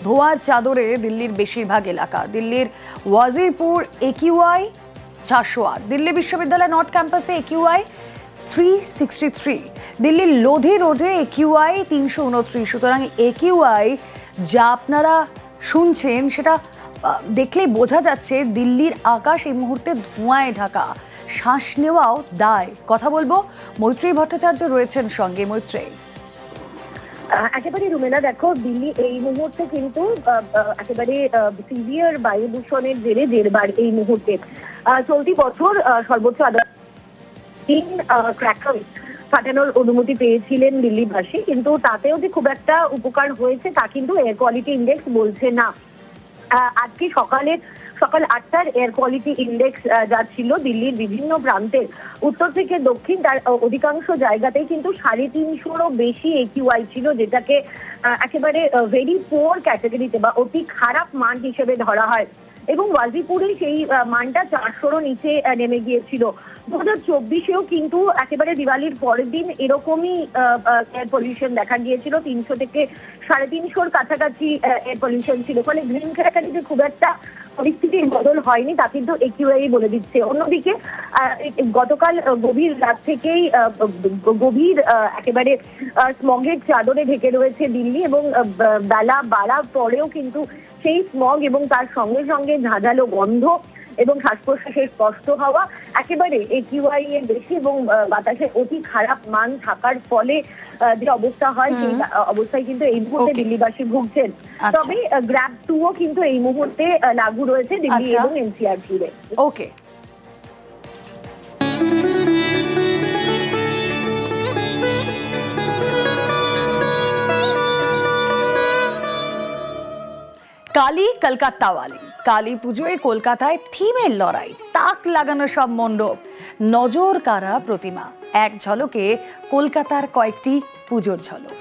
ধোঁয়ার চাদরে দিল্লির বেশিরভাগ এলাকা। দিল্লির ওয়াজিরপুর একিউআই 408, দিল্লি বিশ্ববিদ্যালয় নর্থ ক্যাম্পাসে একিউআই 363, দিল্লির লোধি রোডে একিউআই 329। সুতরাং একিউআই যা আপনারা শুনছেন সেটা দেখলেই বোঝা যাচ্ছে দিল্লির আকাশ এই মুহূর্তে ধোঁয়ায় ঢাকা। শ্বাস নেওয়াও দায়। কথা বলবো, মৈত্রী ভট্টাচার্য রয়েছেন সঙ্গে। মৈত্রী, একেবারে রুমেলা, দেখো দিল্লি এই মুহূর্তে কিন্তু একেবারে সিভিয়ার বায়ু দূষণের জেরে জেরবার এই মুহূর্তে চলতি বছর সর্বোচ্চ আদালত 3 ক্র্যাকার ফাটানোর অনুমতি পেয়েছিলেন দিল্লিবাসী, কিন্তু তাতেও যে খুব একটা উপকার হয়েছে তা কিন্তু এয়ার কোয়ালিটি ইন্ডেক্স বলছে না। আজকে সকাল 8টার এয়ার কোয়ালিটি ইন্ডেক্স যা ছিল দিল্লির বিভিন্ন প্রান্তের উত্তর থেকে দক্ষিণ তার অধিকাংশ জায়গাতেই কিন্তু 350-রও বেশি একিউআই ছিল, যেটাকে একেবারে ভেরি পোর ক্যাটাগরিতে বা অতি খারাপ মান হিসেবে ধরা হয়। এবং ওয়াজিপুরে সেই মানটা 400-রও নিচে নেমে গিয়েছিল। 2024-এও কিন্তু একেবারে দিওয়ালির পরের দিন এরকমই এয়ার পলিউশন দেখা গিয়েছিল, 300 থেকে 350-র কাছাকাছি এয়ার পলিউশন ছিল। ফলে গ্রিন ক্র্যাকারিতে খুব একটা পরিস্থিতির বদল হয়নি, তা কিন্তু একিউআই বলে দিচ্ছে। অন্যদিকে গতকাল গভীর রাত থেকেই গভীর একেবারে স্মগের চাদরে ঢেকে রয়েছে দিল্লি, এবং বেলা বাড়ার পরেও কিন্তু সেই স্মগ এবং তার সঙ্গে সঙ্গে ঝাঁঝালো গন্ধ এবং শ্বাস প্রশ্বাসের কষ্ট হওয়া একেবারে একিউআই এর বেশি এবং বাতাসের অতি খারাপ মান থাকার ফলে যে অবস্থা হয় সেই অবস্থায় কিন্তু এই মুহূর্তে দিল্লিবাসী ভুগছেন। তবে গ্র্যাব 2ও কিন্তু এই মুহূর্তে লাগু রয়েছে দিল্লি এবং এনসিআর জুড়ে। ওকে, কালী কলকাতাওয়ালি। কালী পুজোয় কলকাতায় থিমের লড়াই, তাক লাগানো সব মণ্ডপ, নজর কাড়া প্রতিমা। এক ঝলকে কলকাতার কয়েকটি পুজোর ঝলক।